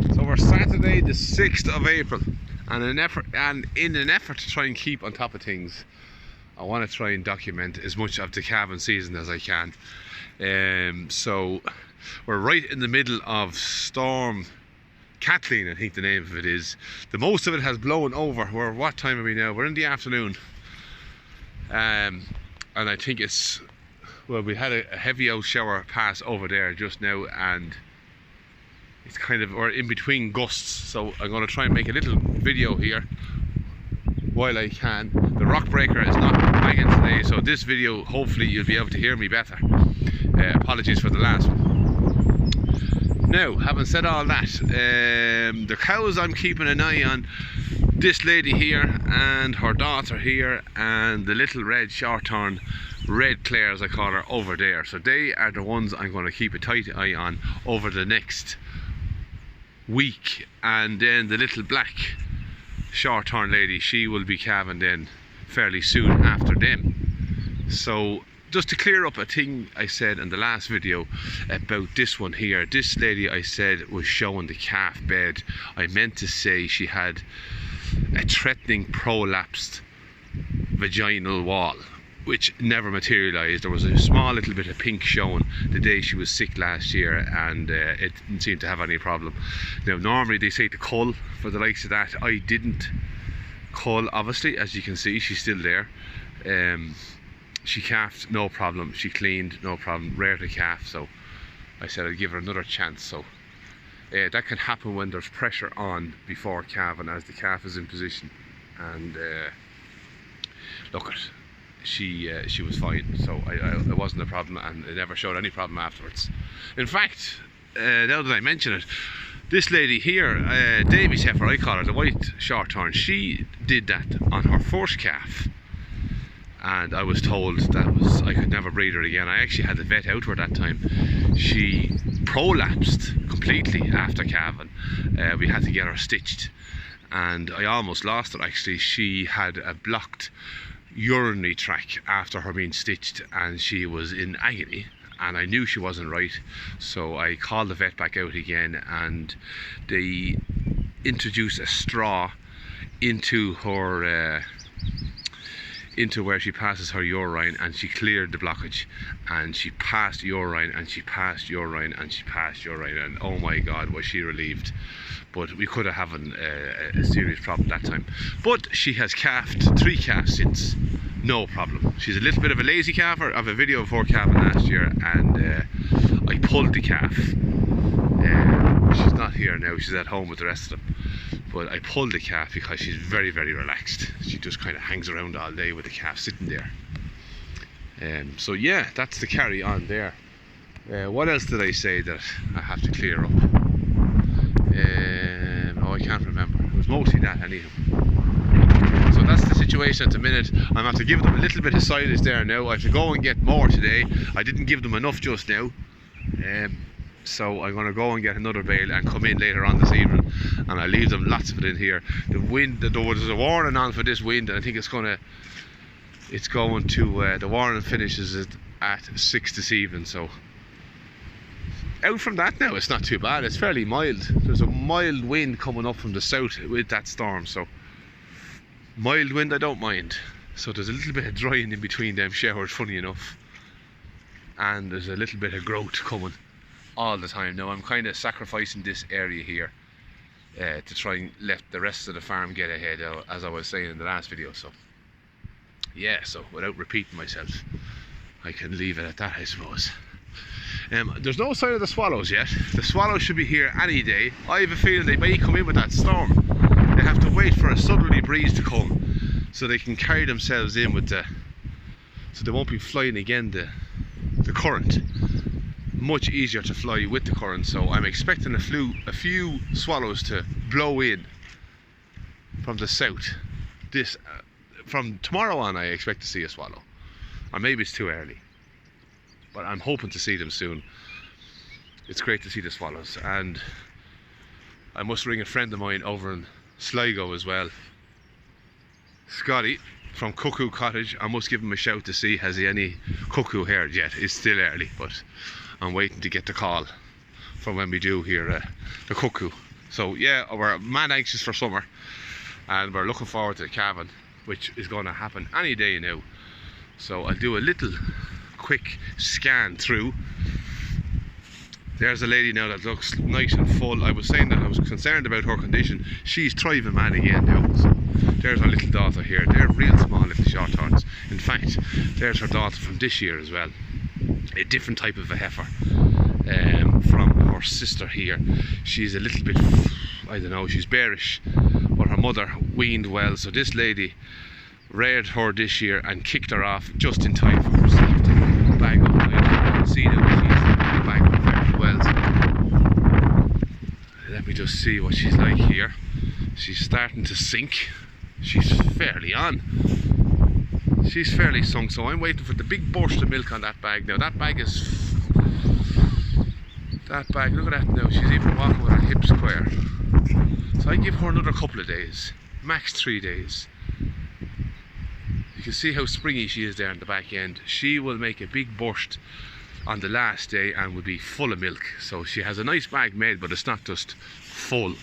So we're Saturday the 6th of April, and in an effort to try and keep on top of things, I want to try and document as much of the calving season as I can. So we're right in the middle of Storm Kathleen, I think the name of it is. The most of it has blown over. What time are we now? We're in the afternoon. And I think it's, well, we had a heavy out shower pass over there just now, and it's kind of, or in between gusts, so I'm going to try and make a little video here while I can. The rock breaker is not banging today, so this video, hopefully you'll be able to hear me better. Apologies for the last one. Now, having said all that, the cows I'm keeping an eye on, this lady here and her daughter here, and the little red short-horn red Clare, as I call her, over there. So they are the ones I'm going to keep a tight eye on over the next week. And then the little black short-horn lady, she will be calving then fairly soon after them. So just to clear up a thing I said in the last video about this one here, this lady I said was showing the calf bed. I meant to say she had a threatening prolapsed vaginal wall, which never materialized. There was a small little bit of pink showing the day she was sick last year, and it didn't seem to have any problem. Now normally they say to cull for the likes of that. I didn't cull, obviously, as you can see she's still there. She calved, no problem. She cleaned, no problem. Rare to calf, so I said I'd give her another chance. So that can happen when there's pressure on before calving, as the calf is in position. And look, she was fine, so it wasn't a problem, and it never showed any problem afterwards. In fact, now that I mention it, this lady here, Davy's heifer, I call her, the white short-horn, she did that on her first calf, and I was told that I could never breed her again. I actually had the vet out to her that time. She prolapsed completely after calving. We had to get her stitched, and I almost lost her actually. She had a blocked urinary tract after her being stitched, and she was in agony, and I knew she wasn't right, so I called the vet back out again, and they introduced a straw into her into where she passes her urine, and she cleared the blockage, and she passed urine, and she passed urine, and she passed urine, and oh my god, was she relieved. But we could have had a serious problem that time. But she has calved 3 calves since, no problem. She's a little bit of a lazy calfer. I have a video of her calving last year, and I pulled the calf. She's not here now, she's at home with the rest of them. But I pulled the calf because she's very, very relaxed. She just kind of hangs around all day with the calf sitting there. So yeah, that's the carry on there. What else did I say that I have to clear up? Oh, I can't remember. It was mostly that anyhow. So that's the situation at the minute. I'm going to have to give them a little bit of silage there now. I have to go and get more today. I didn't give them enough just now. So I'm going to go and get another bale and come in later on this evening, and I'll leave them lots of it in here. The wind, there was a warning on for this wind, and I think it's going to the warning finishes at 6 this evening. So out from that now, it's not too bad. It's fairly mild. There's a mild wind coming up from the south with that storm, so mild wind I don't mind. So there's a little bit of drying in between them showers, funny enough, and there's a little bit of growth coming all the time. Now I'm kind of sacrificing this area here to try and let the rest of the farm get ahead, as I was saying in the last video. So yeah, so without repeating myself, I can leave it at that, I suppose. There's no sign of the swallows yet. The swallows should be here any day. I have a feeling they may come in with that storm. They have to wait for a southerly breeze to come so they can carry themselves in with so they won't be flying again the current. Much easier to fly with the current, so I'm expecting a few swallows to blow in from the south. From tomorrow on I expect to see a swallow, or maybe it's too early, but I'm hoping to see them soon. It's great to see the swallows, and I must ring a friend of mine over in Sligo as well, Scotty from Cuckoo Cottage. I must give him a shout to see has he any cuckoo heard yet. It's still early, but I'm waiting to get the call from when we do hear the cuckoo. So yeah, we're mad anxious for summer, and we're looking forward to the calving, which is going to happen any day now. So I'll do a little quick scan through. There's a lady now that looks nice and full. I was saying that I was concerned about her condition. She's thriving mad again now. So there's our little daughter here. They're real small little shorthorns. In fact, there's her daughter from this year as well. A different type of a heifer from her sister here. She's a little bit, I don't know, she's bearish, but her mother weaned well. So this lady reared her this year and kicked her off just in time for herself to bag up. You can see that she's bagged up very well. So let me just see what she's like here. She's starting to sink. She's fairly on. She's fairly sunk, so I'm waiting for the big burst of milk on that bag now. That bag, look at that now. She's even walking with her hips square. So I give her another couple of days, max 3 days. You can see how springy she is there in the back end. She will make a big burst on the last day and will be full of milk. So she has a nice bag made, but it's not just full.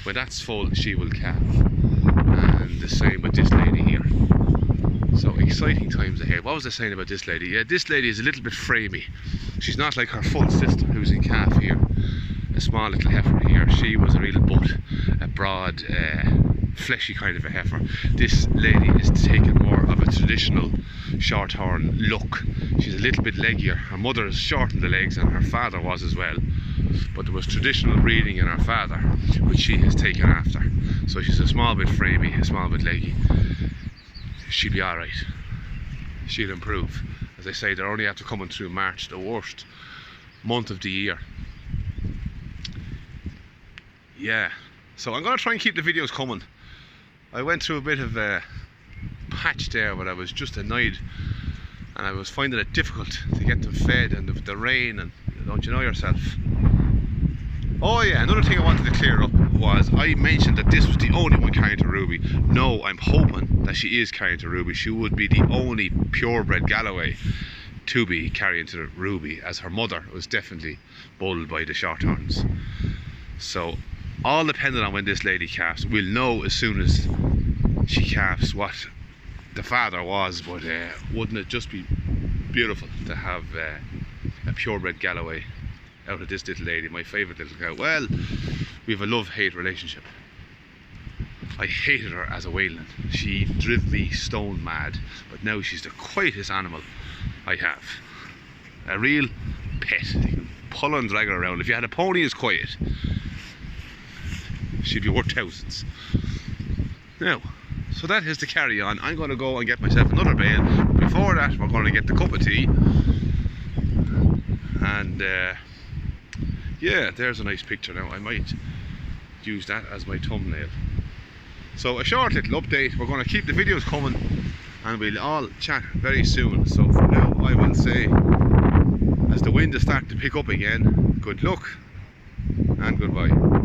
When that's full, she will calve. And the same with this lady here. So exciting times ahead. What was I saying about this lady? Yeah, this lady is a little bit framey. She's not like her full sister who's in calf here. A small little heifer here. She was a real butt, a broad, fleshy kind of a heifer. This lady is taking more of a traditional shorthorn look. She's a little bit leggier. Her mother is short in the legs and her father was as well. But there was traditional breeding in her father, which she has taken after. So she's a small bit framey, a small bit leggy. She'll be alright. She'll improve. As I say, they're only after coming through March, the worst month of the year. Yeah, so I'm going to try and keep the videos coming. I went through a bit of a patch there where I was just annoyed, and I was finding it difficult to get them fed, and the rain, and don't you know yourself. Oh yeah, another thing I wanted to clear up was I mentioned that this was the only one carrying to Ruby. No, I'm hoping that she is carrying to Ruby. She would be the only purebred Galloway to be carrying to Ruby, as her mother was definitely bulled by the shorthorns. So all depending on when this lady calves. We'll know as soon as she calves what the father was, but wouldn't it just be beautiful to have a purebred Galloway out of this little lady, my favourite little cow. Well, we have a love-hate relationship. I hated her as a whaling. She drove me stone mad, but now she's the quietest animal I have. A real pet. You can pull and drag her around. If you had a pony as quiet, she'd be worth thousands. Now, so that is the carry on. I'm going to go and get myself another bale. Before that, we're going to get the cup of tea. And yeah, there's a nice picture now. I might use that as my thumbnail. So a short little update. We're going to keep the videos coming, and we'll all chat very soon. So for now, I will say, as the wind is starting to pick up again, good luck and goodbye.